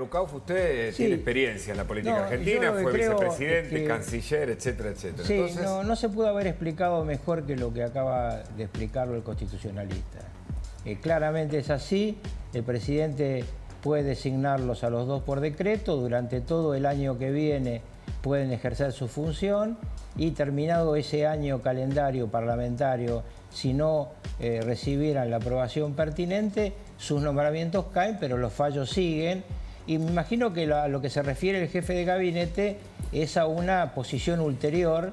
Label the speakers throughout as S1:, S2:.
S1: Rucauf, usted
S2: Sí.
S1: tiene experiencia en la política
S2: No,
S1: argentina,
S2: yo lo que
S1: fue
S2: creo
S1: vicepresidente,
S2: es que-
S1: canciller, etcétera, etcétera.
S2: Sí,
S1: Entonces,
S2: no se pudo haber explicado mejor que lo que acaba de explicarlo el constitucionalista. Claramente es así, el presidente puede designarlos a los dos por decreto, durante todo el año que viene pueden ejercer su función y terminado ese año calendario parlamentario, si no recibieran la aprobación pertinente, sus nombramientos caen, pero los fallos siguen. Y me imagino que a lo que se refiere el jefe de gabinete es a una posición ulterior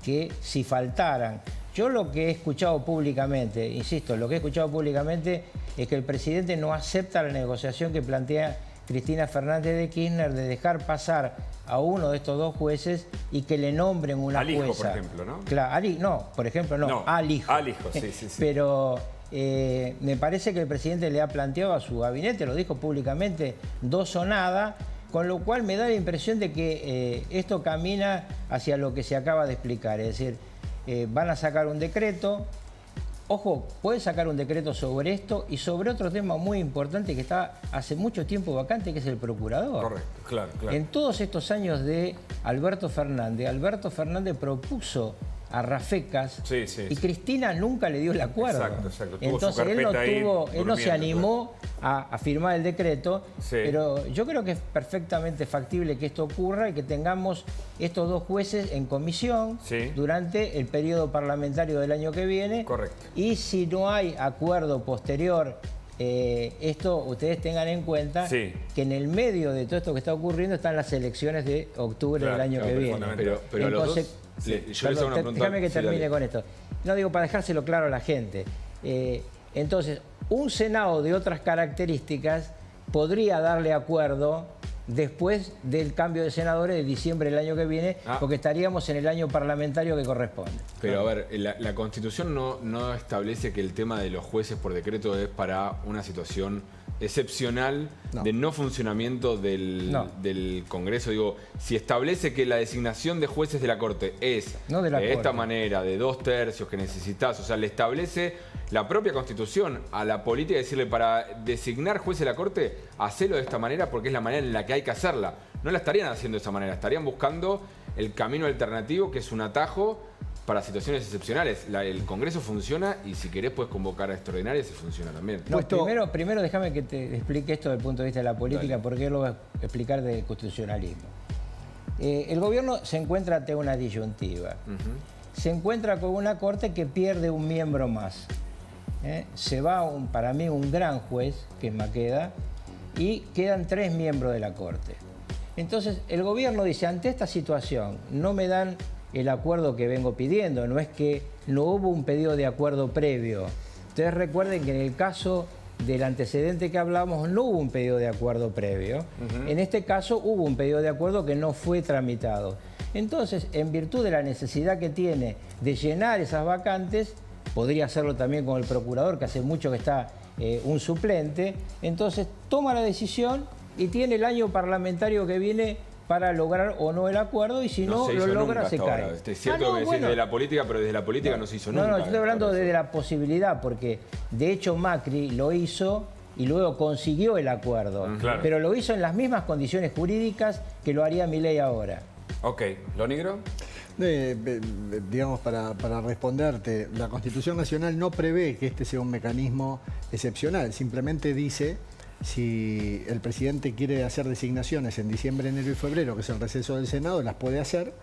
S2: que si faltaran. Yo lo que he escuchado públicamente, insisto, lo que he escuchado públicamente es que el presidente no acepta la negociación que plantea Cristina Fernández de Kirchner de dejar pasar a uno de estos dos jueces y que le nombren una
S1: al hijo,
S2: jueza.
S1: por ejemplo, ¿no?
S2: Claro, no, por ejemplo, no, al hijo.
S1: Al hijo, sí, sí, sí.
S2: Pero me parece que el presidente le ha planteado a su gabinete, lo dijo públicamente, dos o nada, con lo cual me da la impresión de que esto camina hacia lo que se acaba de explicar, es decir, van a sacar un decreto. Ojo, puede sacar un decreto sobre esto y sobre otro tema muy importante que está hace mucho tiempo vacante, que es el procurador.
S1: Correcto, claro, claro.
S2: En todos estos años de Alberto Fernández propuso a Rafecas y Cristina nunca le dio el acuerdo.
S1: Exacto, exacto.
S2: Entonces él no se animó a firmar el decreto, pero yo creo que es perfectamente factible que esto ocurra y que tengamos estos dos jueces en comisión durante el periodo parlamentario del año que viene.
S1: Correcto.
S2: Y si no hay acuerdo posterior, esto ustedes tengan en cuenta que en el medio de todo esto que está ocurriendo están las elecciones de octubre del año que viene.
S3: Pero entonces,
S2: déjame que termine con esto. No digo para dejárselo claro a la gente. Entonces, un Senado de otras características podría darle acuerdo después del cambio de senadores de diciembre del año que viene, porque estaríamos en el año parlamentario que corresponde.
S3: Pero a ver, la Constitución no establece que el tema de los jueces por decreto es para una situación excepcional de no funcionamiento del Congreso. Digo, si establece que la designación de jueces de la Corte es de esta manera, de 2/3 que necesitas, o sea, le establece la propia Constitución a la política, decirle para designar jueces de la Corte, hacelo de esta manera porque es la manera en la que hay que hacerla. No la estarían haciendo de esa manera, estarían buscando el camino alternativo, que es un atajo para situaciones excepcionales. El Congreso funciona y si querés puedes convocar a extraordinarias y funciona también.
S2: No, primero déjame que te explique esto desde el punto de vista de la política, porque lo voy a explicar del constitucionalismo. El gobierno se encuentra ante una disyuntiva. Se encuentra con una corte que pierde un miembro más. Se va, para mí, un gran juez, que es Maqueda, y quedan 3 miembros de la corte. Entonces, el gobierno dice, ante esta situación, no me dan el acuerdo que vengo pidiendo, no es que no hubo un pedido de acuerdo previo. Ustedes recuerden que en el caso del antecedente que hablamos no hubo un pedido de acuerdo previo. En este caso hubo un pedido de acuerdo que no fue tramitado. Entonces, en virtud de la necesidad que tiene de llenar esas vacantes, podría hacerlo también con el procurador, que hace mucho que está un suplente, entonces toma la decisión y tiene el año parlamentario que viene para lograr o no el acuerdo, y si no lo logra, se cae.
S3: Es cierto que decís desde la política, pero desde la política no se hizo nunca.
S2: No, yo estoy hablando desde la posibilidad, porque de hecho Macri lo hizo y luego consiguió el acuerdo, pero lo hizo en las mismas condiciones jurídicas que lo haría Milei ahora.
S1: Ok, ¿lo negro?
S4: Digamos, para responderte, la Constitución Nacional no prevé que este sea un mecanismo excepcional, simplemente dice si el presidente quiere hacer designaciones en diciembre, enero y febrero, que es el receso del Senado, las puede hacer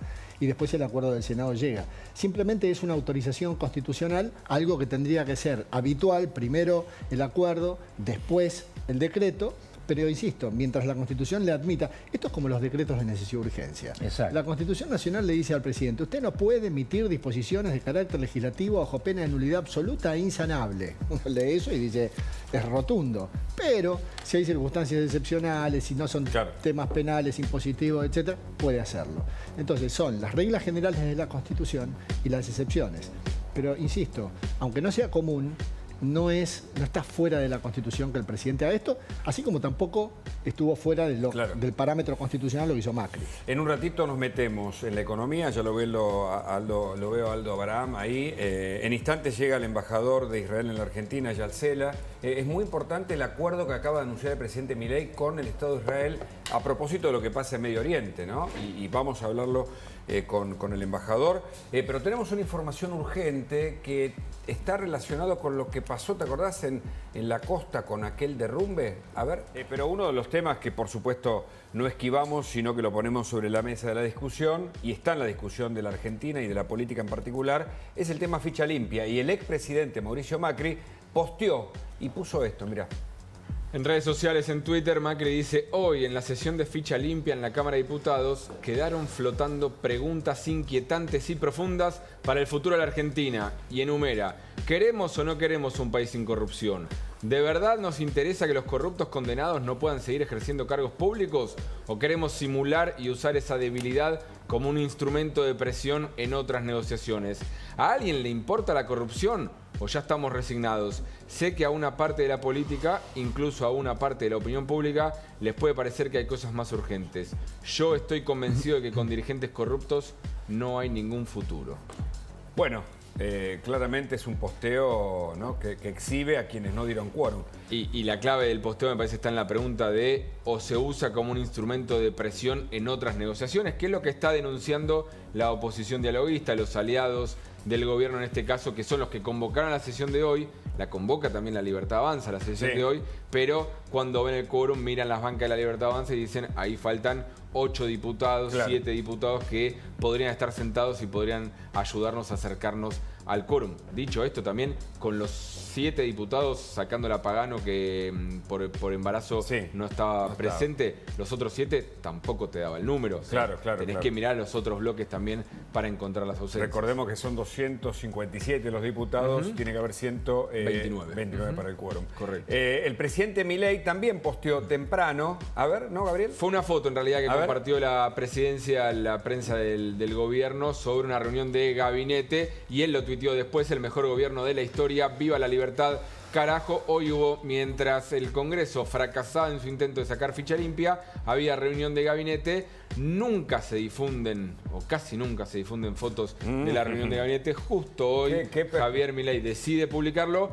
S4: y después el acuerdo del Senado llega. Simplemente es una autorización constitucional, algo que tendría que ser habitual, primero el acuerdo, después el decreto. Pero insisto, mientras la Constitución le admita, esto es como los decretos de necesidad y urgencia.
S2: Exacto.
S4: La Constitución Nacional le dice al presidente, usted no puede emitir disposiciones de carácter legislativo bajo pena de nulidad absoluta e insanable. Uno lee eso y dice, es rotundo. Pero si hay circunstancias excepcionales, si no son temas penales, impositivos, etc., puede hacerlo. Entonces son las reglas generales de la Constitución y las excepciones. Pero insisto, aunque no sea común, no está fuera de la Constitución que el presidente haga esto, así como tampoco estuvo fuera del parámetro constitucional lo que hizo Macri.
S1: En un ratito nos metemos en la economía, ya lo veo a Aldo Abraham ahí. En instantes llega el embajador de Israel en la Argentina, Yal Sela. es muy importante el acuerdo que acaba de anunciar el presidente Milei con el Estado de Israel a propósito de lo que pasa en Medio Oriente, ¿no? Y vamos a hablarlo con el embajador. Pero tenemos una información urgente que está relacionado con lo que pasó, ¿te acordás? En la costa con aquel derrumbe. A ver, pero uno de los temas que por supuesto no esquivamos, sino que lo ponemos sobre la mesa de la discusión, y está en la discusión de la Argentina y de la política en particular, es el tema ficha limpia. Y el expresidente Mauricio Macri posteó y puso esto, mirá.
S3: En redes sociales, en Twitter, Macri dice: hoy en la sesión de ficha limpia en la Cámara de Diputados quedaron flotando preguntas inquietantes y profundas para el futuro de la Argentina. Y enumera: ¿queremos o no queremos un país sin corrupción? ¿De verdad nos interesa que los corruptos condenados no puedan seguir ejerciendo cargos públicos? ¿O queremos simular y usar esa debilidad como un instrumento de presión en otras negociaciones? ¿A alguien le importa la corrupción? ¿O ya estamos resignados? Sé que a una parte de la política, incluso a una parte de la opinión pública, les puede parecer que hay cosas más urgentes. Yo estoy convencido de que con dirigentes corruptos no hay ningún futuro.
S1: Bueno, claramente es un posteo, ¿no?, que exhibe a quienes no dieron quórum.
S3: Y la clave del posteo me parece está en la pregunta de: ¿o se usa como un instrumento de presión en otras negociaciones? Que es lo que está denunciando la oposición dialoguista, los aliados del gobierno en este caso, que son los que convocaron la sesión de hoy. La convoca también la Libertad Avanza, la sesión de hoy, pero cuando ven el quórum miran las bancas de la Libertad Avanza y dicen: ahí faltan 8 diputados, 7 diputados que podrían estar sentados y podrían ayudarnos a acercarnos al quórum. Dicho esto, también con los 7 diputados sacando a Pagano, que por embarazo no estaba presente, los otros 7 tampoco te daba el número. Tenés que mirar los otros bloques también para encontrar las ausencias.
S1: Recordemos que son 257 los diputados, tiene que haber 129 para el quórum.
S3: Correcto.
S1: El presidente Milei también posteó temprano, a ver, ¿no, Gabriel?
S3: Fue una foto en realidad que compartió la presidencia, la prensa del gobierno, sobre una reunión de gabinete, y él lo tuiteó después: el mejor gobierno de la historia, viva la libertad, carajo. Hoy hubo, mientras el Congreso fracasaba en su intento de sacar ficha limpia, había reunión de gabinete. Nunca se difunden, o casi nunca se difunden, fotos de la reunión de gabinete. Justo hoy Javier Milei decide publicarlo.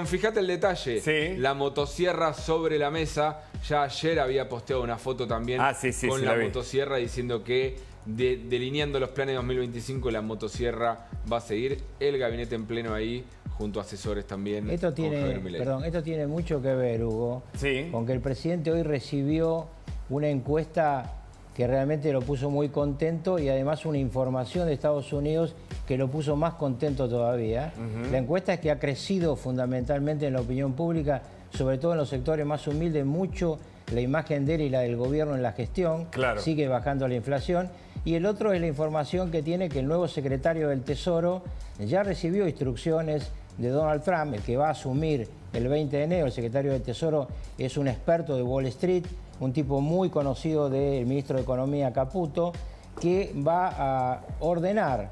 S3: Fíjate el detalle, la motosierra sobre la mesa. Ya ayer había posteado una foto también con la motosierra, diciendo que delineando los planes de 2025, la motosierra va a seguir. El gabinete en pleno ahí, junto a asesores también.
S2: Esto tiene mucho que ver, Hugo, con que el presidente hoy recibió una encuesta que realmente lo puso muy contento, y además una información de Estados Unidos que lo puso más contento todavía. La encuesta es que ha crecido fundamentalmente en la opinión pública, sobre todo en los sectores más humildes, mucho la imagen de él y la del gobierno en la gestión. Sigue bajando la inflación. Y el otro es la información que tiene que el nuevo secretario del Tesoro ya recibió instrucciones de Donald Trump, el que va a asumir el 20 de enero. El secretario del Tesoro es un experto de Wall Street, un tipo muy conocido del ministro de Economía, Caputo, que va a ordenar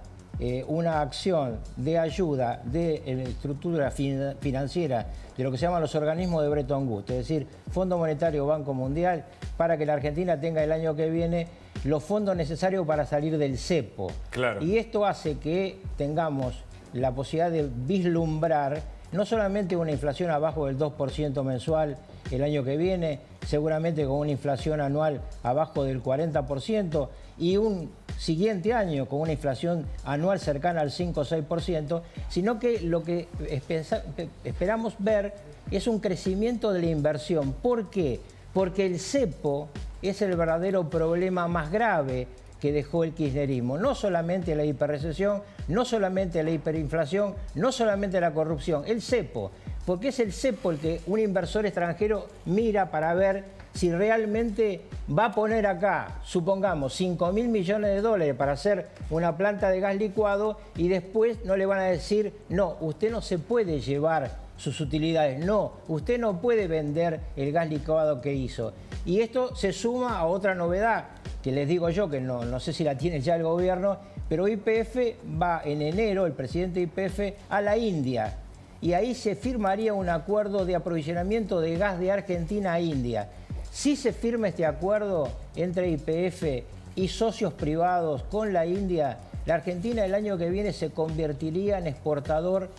S2: una acción de ayuda de estructura financiera de lo que se llaman los organismos de Bretton Woods, es decir, Fondo Monetario, Banco Mundial, para que la Argentina tenga el año que viene los fondos necesarios para salir del cepo. Y esto hace que tengamos la posibilidad de vislumbrar no solamente una inflación abajo del 2% mensual el año que viene, seguramente con una inflación anual abajo del 40%, y un siguiente año con una inflación anual cercana al 5 o 6%, sino que lo que esperamos ver es un crecimiento de la inversión. ¿Por qué? Porque el cepo es el verdadero problema más grave que dejó el kirchnerismo. No solamente la hiperrecesión, no solamente la hiperinflación, no solamente la corrupción, el cepo. Porque es el cepo el que un inversor extranjero mira para ver si realmente va a poner acá, supongamos, 5.000 millones de dólares para hacer una planta de gas licuado, y después no le van a decir: no, usted no se puede llevar sus utilidades, no, usted no puede vender el gas licuado que hizo. Y esto se suma a otra novedad, que les digo yo, que no sé si la tiene ya el gobierno, pero YPF va en enero, el presidente de YPF, a la India. Y ahí se firmaría un acuerdo de aprovisionamiento de gas de Argentina a India. Si se firma este acuerdo entre YPF y socios privados con la India, la Argentina el año que viene se convertiría en exportador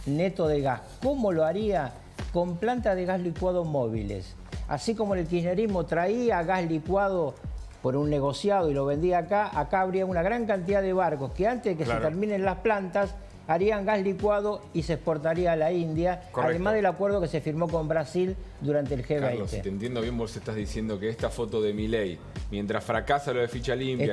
S2: neto de gas. ¿Cómo lo haría? con plantas de gas licuado móviles. Así como el kirchnerismo traía gas licuado por un negociado y lo vendía acá habría una gran cantidad de barcos que antes de que se terminen las plantas harían gas licuado y se exportaría a la India, además del acuerdo que se firmó con Brasil durante el G20.
S3: Carlos, si te entiendo bien, vos estás diciendo que esta foto de Milei, mientras fracasa lo de ficha limpia,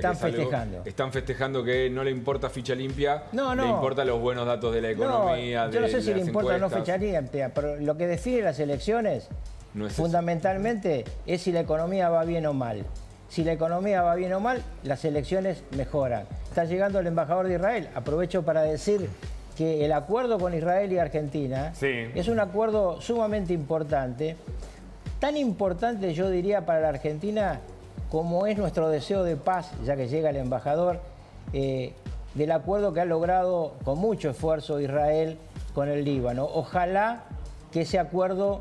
S3: están festejando que no le importa ficha limpia, le importan los buenos datos de la economía,
S2: yo no sé si le importa o no ficha limpia, pero lo que define las elecciones fundamentalmente es si la economía va bien o mal. Si la economía va bien o mal, las elecciones mejoran. Está llegando el embajador de Israel. Aprovecho para decir que el acuerdo con Israel y Argentina es un acuerdo sumamente importante. Tan importante, yo diría, para la Argentina como es nuestro deseo de paz, ya que llega el embajador, del acuerdo que ha logrado con mucho esfuerzo Israel con el Líbano. Ojalá que ese acuerdo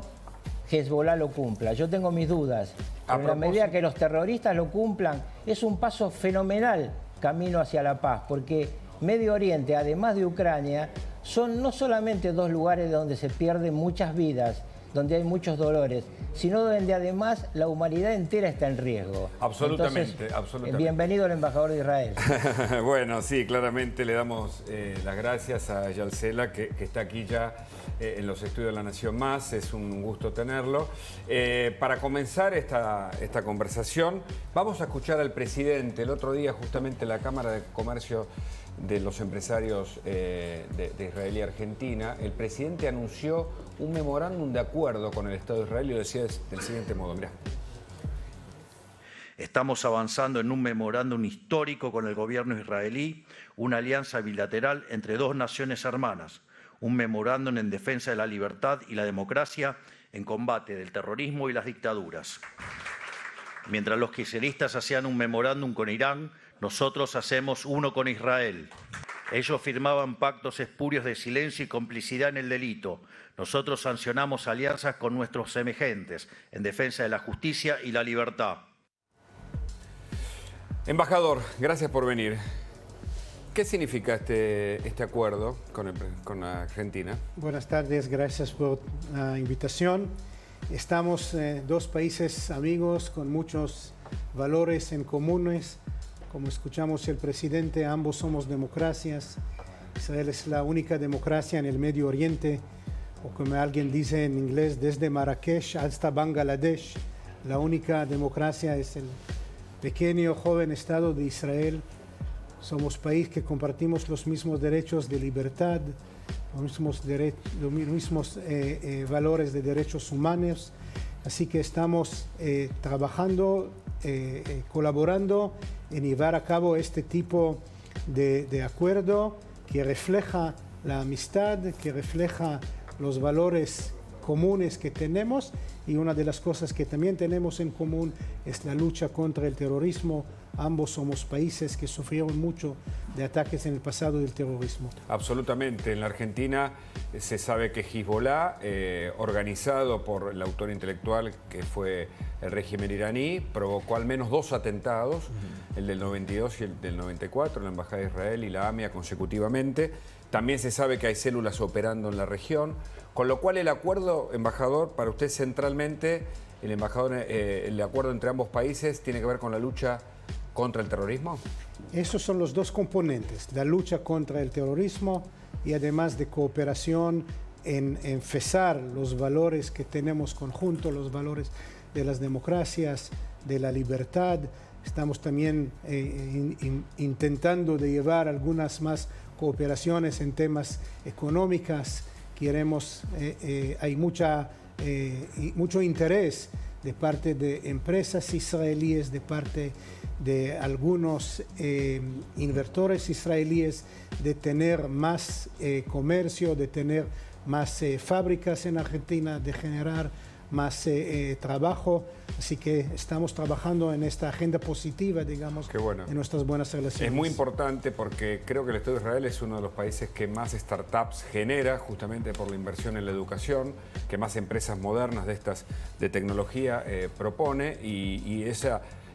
S2: Hezbollah lo cumpla. Yo tengo mis dudas. Pero en la medida que los terroristas lo cumplan, es un paso fenomenal camino hacia la paz, porque Medio Oriente, además de Ucrania, son no solamente dos lugares donde se pierden muchas vidas, donde hay muchos dolores, sino donde además la humanidad entera está en riesgo.
S1: Absolutamente,
S2: Entonces,
S1: absolutamente.
S2: Bienvenido al embajador de Israel.
S1: Bueno, sí, claramente le damos las gracias a Eyal Sela, que está aquí ya en los estudios de La Nación Más. Es un gusto tenerlo. Para comenzar esta conversación, vamos a escuchar al presidente. El otro día, justamente, la Cámara de Comercio de los Empresarios de Israel y Argentina, el presidente anunció un memorándum de acuerdo con el Estado de Israel y lo decía del siguiente modo. Mirá.
S5: Estamos avanzando en un memorándum histórico con el gobierno israelí, una alianza bilateral entre dos naciones hermanas, un memorándum en defensa de la libertad y la democracia en combate del terrorismo y las dictaduras. Mientras los kirchneristas hacían un memorándum con Irán, nosotros hacemos uno con Israel. Ellos firmaban pactos espurios de silencio y complicidad en el delito. Nosotros sancionamos alianzas con nuestros semejantes en defensa de la justicia y la libertad.
S1: Embajador, gracias por venir. ¿Qué significa este acuerdo con Argentina?
S6: Buenas tardes, gracias por la invitación. Estamos dos países amigos con muchos valores en comunes. Como escuchamos el presidente, ambos somos democracias. Israel es la única democracia en el Medio Oriente, o como alguien dice en inglés, desde Marrakech hasta Bangladesh. La única democracia es el pequeño, joven Estado de Israel. Somos país que compartimos los mismos derechos de libertad, los mismos valores de derechos humanos. Así que estamos trabajando, colaborando en llevar a cabo este tipo de acuerdo que refleja la amistad, que refleja los valores comunes que tenemos, y una de las cosas que también tenemos en común es la lucha contra el terrorismo. Ambos somos países que sufrieron mucho de ataques en el pasado del terrorismo.
S1: Absolutamente. En la Argentina se sabe que Hezbollah, organizado por el autor intelectual que fue el régimen iraní, provocó al menos 2 atentados, el del 92 y el del 94, en la Embajada de Israel y la AMIA consecutivamente. También se sabe que hay células operando en la región, con lo cual el acuerdo, embajador, para usted centralmente, el acuerdo entre ambos países tiene que ver con la lucha contra el terrorismo.
S6: Esos son los dos componentes, la lucha contra el terrorismo y además de cooperación en enfezar los valores que tenemos conjuntos, los valores de las democracias, de la libertad. Estamos también intentando de llevar algunas más cooperaciones en temas económicos. Hay mucho interés de parte de empresas israelíes, de parte de algunos inversores israelíes, de tener más comercio, de tener más fábricas en Argentina, de generar más trabajo. Así que estamos trabajando en esta agenda positiva, digamos, en nuestras buenas relaciones.
S1: Es muy importante porque creo que el Estado de Israel es uno de los países que más startups genera, justamente por la inversión en la educación, que más empresas modernas de tecnología propone, y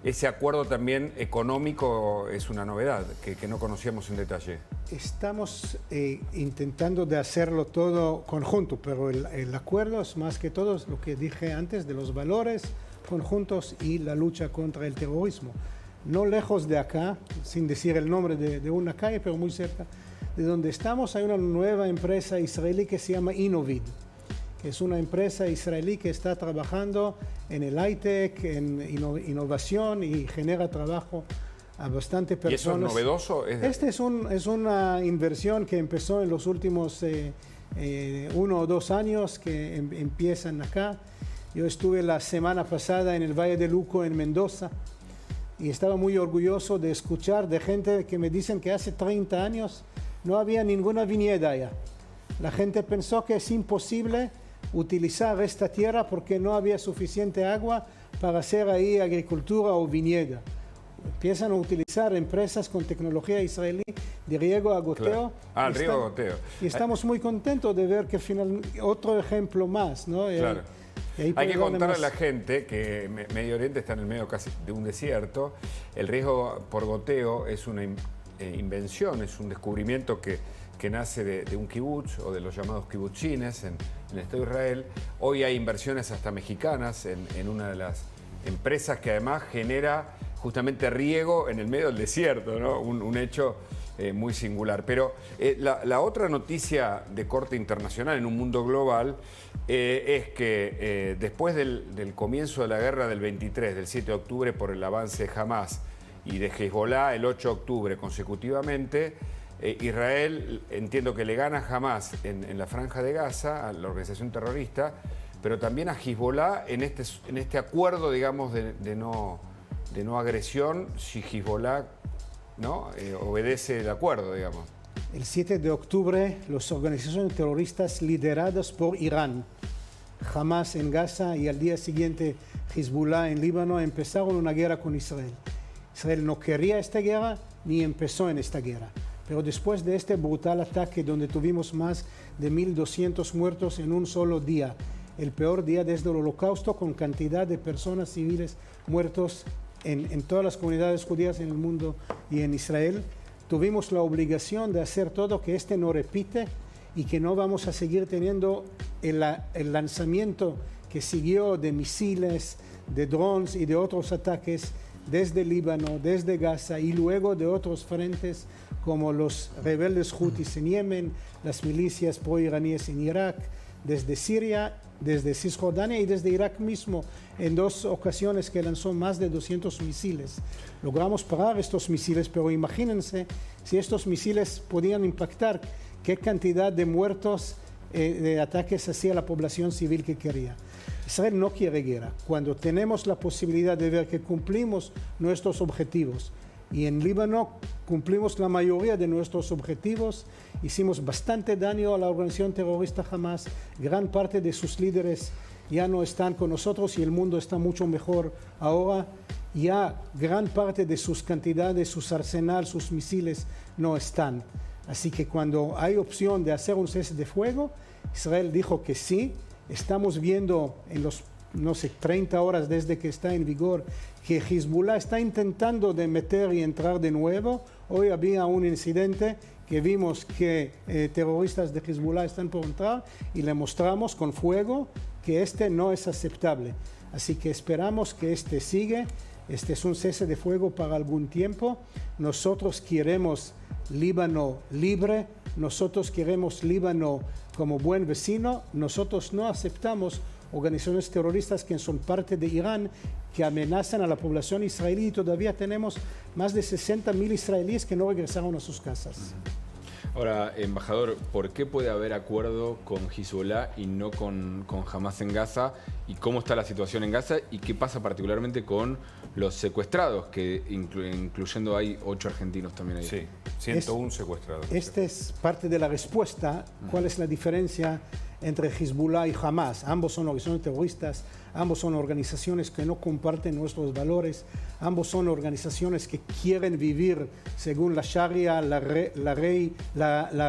S1: ese acuerdo también económico es una novedad que no conocíamos en detalle.
S6: Estamos intentando de hacerlo todo conjunto, pero el acuerdo es más que todo lo que dije antes de los valores conjuntos y la lucha contra el terrorismo. No lejos de acá, sin decir el nombre de una calle, pero muy cerca de donde estamos, hay una nueva empresa israelí que se llama Innovid, que es una empresa israelí que está trabajando en el high-tech, en innovación y genera trabajo a bastantes personas.
S1: ¿Y eso es novedoso?
S6: Este es una inversión que empezó en los últimos 1 o 2 años, que empiezan acá. Yo estuve la semana pasada en el Valle de Luco, en Mendoza, y estaba muy orgulloso de escuchar de gente que me dicen que hace 30 años no había ninguna viñeda allá. La gente pensó que es imposible utilizar esta tierra porque no había suficiente agua para hacer ahí agricultura o viñeda. Empiezan a utilizar empresas con tecnología israelí de riego a goteo.
S1: Claro. El riego a goteo.
S6: Y estamos muy contentos de ver que finalmente otro ejemplo más, ¿no?
S1: Claro. Hay que contarle a la gente que Medio Oriente está en el medio casi de un desierto. El riego por goteo es una invención, es un descubrimiento que nace de un kibutz o de los llamados kibutzines en el Estado de Israel. Hoy hay inversiones hasta mexicanas en una de las empresas que además genera justamente riego en el medio del desierto, ¿no? Un hecho muy singular. Pero la otra noticia de corte internacional en un mundo global es que después del comienzo de la guerra del 23, del 7 de octubre, por el avance de Hamas y de Hezbollah el 8 de octubre consecutivamente, Israel entiendo que le gana a Hamas en la Franja de Gaza, a la organización terrorista, pero también a Hezbollah en este acuerdo, digamos, de no agresión, si Hezbollah ¿no? Obedece el acuerdo, digamos.
S6: El 7 de octubre, las organizaciones terroristas lideradas por Irán, Hamas en Gaza y al día siguiente Hezbollah en Líbano, empezaron una guerra con Israel. Israel no quería esta guerra ni empezó en esta guerra. Pero después de este brutal ataque donde tuvimos más de 1.200 muertos en un solo día, el peor día desde el Holocausto, con cantidad de personas civiles muertos en todas las comunidades judías en el mundo y en Israel, tuvimos la obligación de hacer todo que este no repite y que no vamos a seguir teniendo el lanzamiento que siguió de misiles, de drones y de otros ataques desde Líbano, desde Gaza y luego de otros frentes como los rebeldes hutis en Yemen, las milicias pro-iraníes en Irak, desde Siria, desde Cisjordania y desde Irak mismo, en 2 ocasiones que lanzó más de 200 misiles. Logramos parar estos misiles, pero imagínense si estos misiles podían impactar, qué cantidad de muertos de ataques hacia la población civil que quería. Israel no quiere guerra. Cuando tenemos la posibilidad de ver que cumplimos nuestros objetivos, y en Líbano cumplimos la mayoría de nuestros objetivos, hicimos bastante daño a la organización terrorista Hamas, gran parte de sus líderes ya no están con nosotros y el mundo está mucho mejor ahora, ya gran parte de sus cantidades, sus arsenal, sus misiles no están. Así que cuando hay opción de hacer un cese de fuego, Israel dijo que sí. Estamos viendo en los, 30 horas desde que está en vigor, que Hezbollah está intentando de meter y entrar de nuevo. Hoy había un incidente que vimos que terroristas de Hezbollah están por entrar y le mostramos con fuego que este no es aceptable. Así que esperamos que este siga. Este es un cese de fuego para algún tiempo. Nosotros queremos Líbano libre, nosotros queremos Líbano como buen vecino. Nosotros no aceptamos organizaciones terroristas que son parte de Irán, que amenazan a la población israelí, y todavía tenemos más de 60.000 israelíes que no regresaron a sus casas.
S3: Ahora, embajador, ¿por qué puede haber acuerdo con Hezbollah y no con Hamas en Gaza? ¿Y cómo está la situación en Gaza? ¿Y qué pasa particularmente con los secuestrados, que incluyendo hay 8 argentinos también ahí?
S1: Sí, 101 secuestrados.
S6: Esta es parte de la respuesta. ¿Cuál es la diferencia entre Hezbollah y Hamas? Ambos son organizaciones terroristas, ambos son organizaciones que no comparten nuestros valores, ambos son organizaciones que quieren vivir según la Sharia, las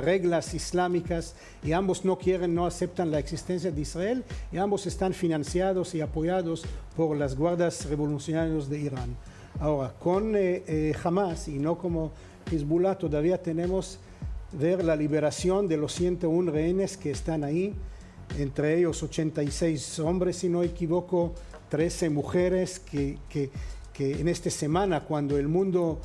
S6: reglas islámicas, y ambos no aceptan la existencia de Israel, y ambos están financiados y apoyados por las guardias revolucionarias de Irán. Ahora, con Hamas y no como Hezbollah, todavía tenemos ver la liberación de los 101 rehenes que están ahí, entre ellos 86 hombres, si no me equivoco, 13 mujeres que en esta semana, cuando el mundo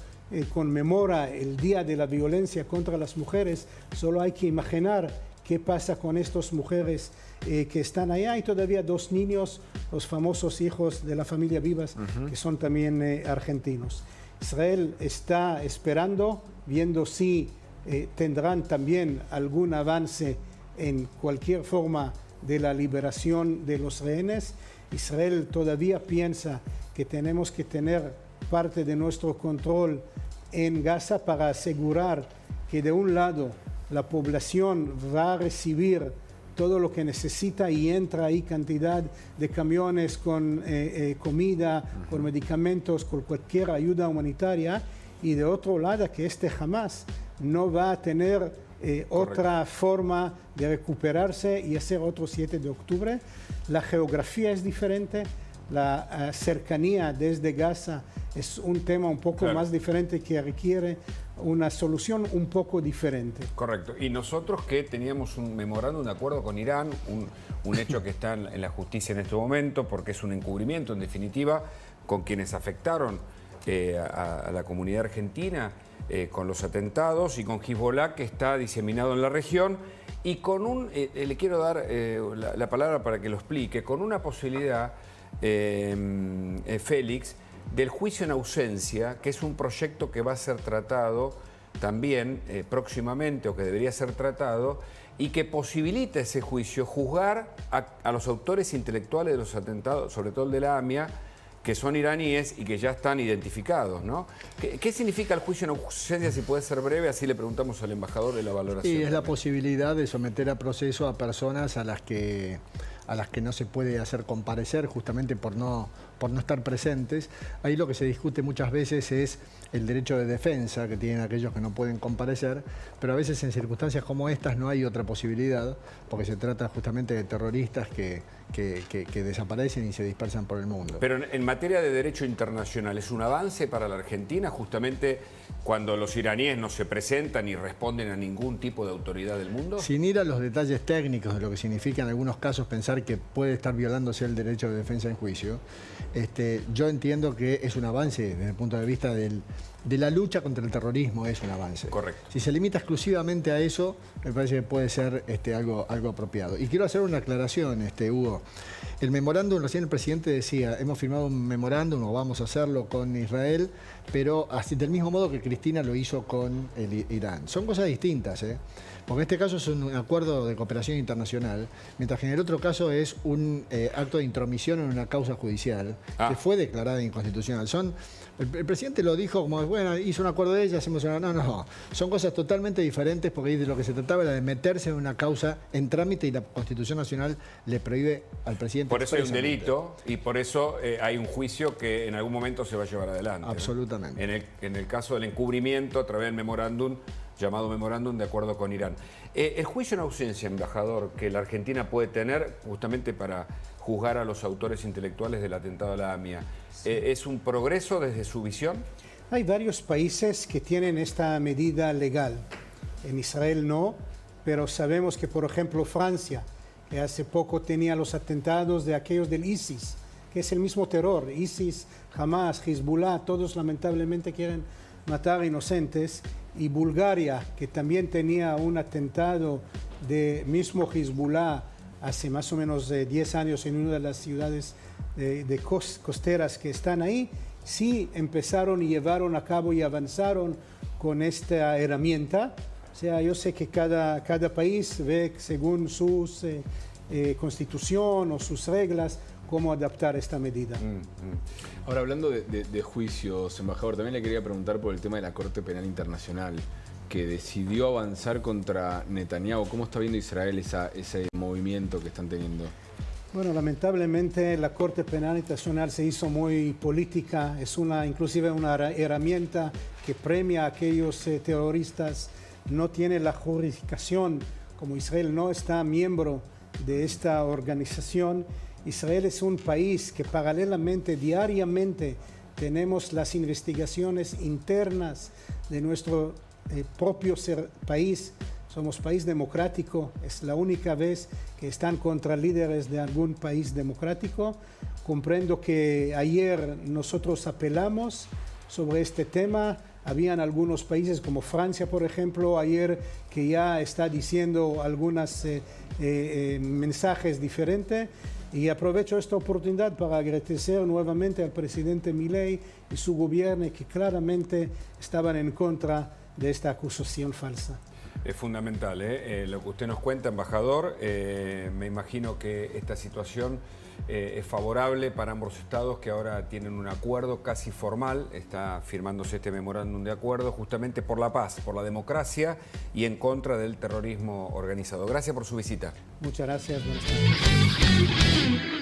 S6: conmemora el Día de la Violencia contra las Mujeres, solo hay que imaginar qué pasa con estas mujeres que están allá, y todavía 2 niños, los famosos hijos de la familia Vivas, que son también argentinos. Israel está esperando, viendo si tendrán también algún avance en cualquier forma de la liberación de los rehenes. Israel todavía piensa que tenemos que tener parte de nuestro control en Gaza para asegurar que de un lado la población va a recibir todo lo que necesita y entra ahí cantidad de camiones con comida, con medicamentos, con cualquier ayuda humanitaria, y de otro lado que Hamas no va a tener otra forma de recuperarse y hacer otro 7 de octubre. La geografía es diferente, la cercanía desde Gaza es un tema un poco más diferente que requiere una solución un poco diferente.
S1: Correcto. Y nosotros que teníamos un memorándum de acuerdo con Irán, un hecho que está en la justicia en este momento, porque es un encubrimiento, en definitiva, con quienes afectaron a la comunidad argentina con los atentados, y con Hezbollah, que está diseminado en la región, y con le quiero dar la palabra para que lo explique, con una posibilidad, Félix, del juicio en ausencia, que es un proyecto que va a ser tratado también próximamente, o que debería ser tratado, y que posibilita ese juicio juzgar a los autores intelectuales de los atentados, sobre todo el de la AMIA, que son iraníes y que ya están identificados, ¿no? ¿Qué significa el juicio en ausencia? Si puede ser breve, así le preguntamos al embajador de la valoración.
S4: Sí, es la posibilidad de someter a proceso a personas a las que no se puede hacer comparecer justamente por no estar presentes. Ahí lo que se discute muchas veces es el derecho de defensa que tienen aquellos que no pueden comparecer, pero a veces en circunstancias como estas no hay otra posibilidad, porque se trata justamente de terroristas que desaparecen y se dispersan por el mundo.
S1: Pero en materia de derecho internacional, ¿es un avance para la Argentina justamente cuando los iraníes no se presentan y responden a ningún tipo de autoridad del mundo?
S4: Sin ir a los detalles técnicos de lo que significa en algunos casos pensar que puede estar violándose el derecho de defensa en juicio, yo entiendo que es un avance desde el punto de vista de la lucha contra el terrorismo, es un avance.
S1: Correcto.
S4: Si se limita exclusivamente a eso, me parece que puede ser algo apropiado. Y quiero hacer una aclaración, Hugo. El memorándum, recién el presidente decía, hemos firmado un memorándum, o vamos a hacerlo con Israel, pero así, del mismo modo que Cristina lo hizo con Irán. Son cosas distintas, porque en este caso es un acuerdo de cooperación internacional, mientras que en el otro caso es un acto de intromisión en una causa judicial que fue declarada inconstitucional. El presidente lo dijo como, bueno, hizo un acuerdo de ella, hacemos una... No. Son cosas totalmente diferentes, porque de lo que se trataba era de meterse en una causa en trámite, y la Constitución Nacional le prohíbe al presidente...
S1: Por eso hay un delito, y por eso hay un juicio que en algún momento se va a llevar adelante.
S4: Absolutamente.
S1: ¿No? En el caso del encubrimiento, a través del memorándum, llamado memorándum de acuerdo con Irán. El juicio en ausencia, embajador, que la Argentina puede tener justamente para juzgar a los autores intelectuales del atentado a la AMIA, ¿es un progreso desde su visión?
S6: Hay varios países que tienen esta medida legal. En Israel no, pero sabemos que, por ejemplo, Francia, que hace poco tenía los atentados de aquellos del ISIS, que es el mismo terror. ISIS, Hamas, Hezbollah, todos lamentablemente quieren matar inocentes. Y Bulgaria, que también tenía un atentado de mismo Hezbollah hace más o menos 10 años en una de las ciudades costeras que están ahí, sí empezaron y llevaron a cabo y avanzaron con esta herramienta. O sea, yo sé que cada país ve según su constitución o sus reglas cómo adaptar esta medida.
S3: Ahora, hablando de juicios, embajador, también le quería preguntar por el tema de la Corte Penal Internacional, que decidió avanzar contra Netanyahu. ¿Cómo está viendo Israel ese movimiento que están teniendo?
S6: Bueno, lamentablemente la Corte Penal Internacional se hizo muy política, es inclusive una herramienta que premia a aquellos terroristas. No tiene la jurisdicción, como Israel no está miembro de esta organización. Israel es un país que paralelamente, diariamente, tenemos las investigaciones internas de nuestro propio país. Somos país democrático, es la única vez que están contra líderes de algún país democrático. Comprendo que ayer nosotros apelamos sobre este tema. Habían algunos países como Francia, por ejemplo, ayer que ya está diciendo algunos mensajes diferentes. Y aprovecho esta oportunidad para agradecer nuevamente al presidente Milei y su gobierno que claramente estaban en contra de esta acusación falsa.
S1: Es fundamental, lo que usted nos cuenta, embajador. Me imagino que esta situación es favorable para ambos estados que ahora tienen un acuerdo casi formal. Está firmándose este memorándum de acuerdo justamente por la paz, por la democracia y en contra del terrorismo organizado. Gracias por su visita.
S6: Muchas gracias. Buenas tardes.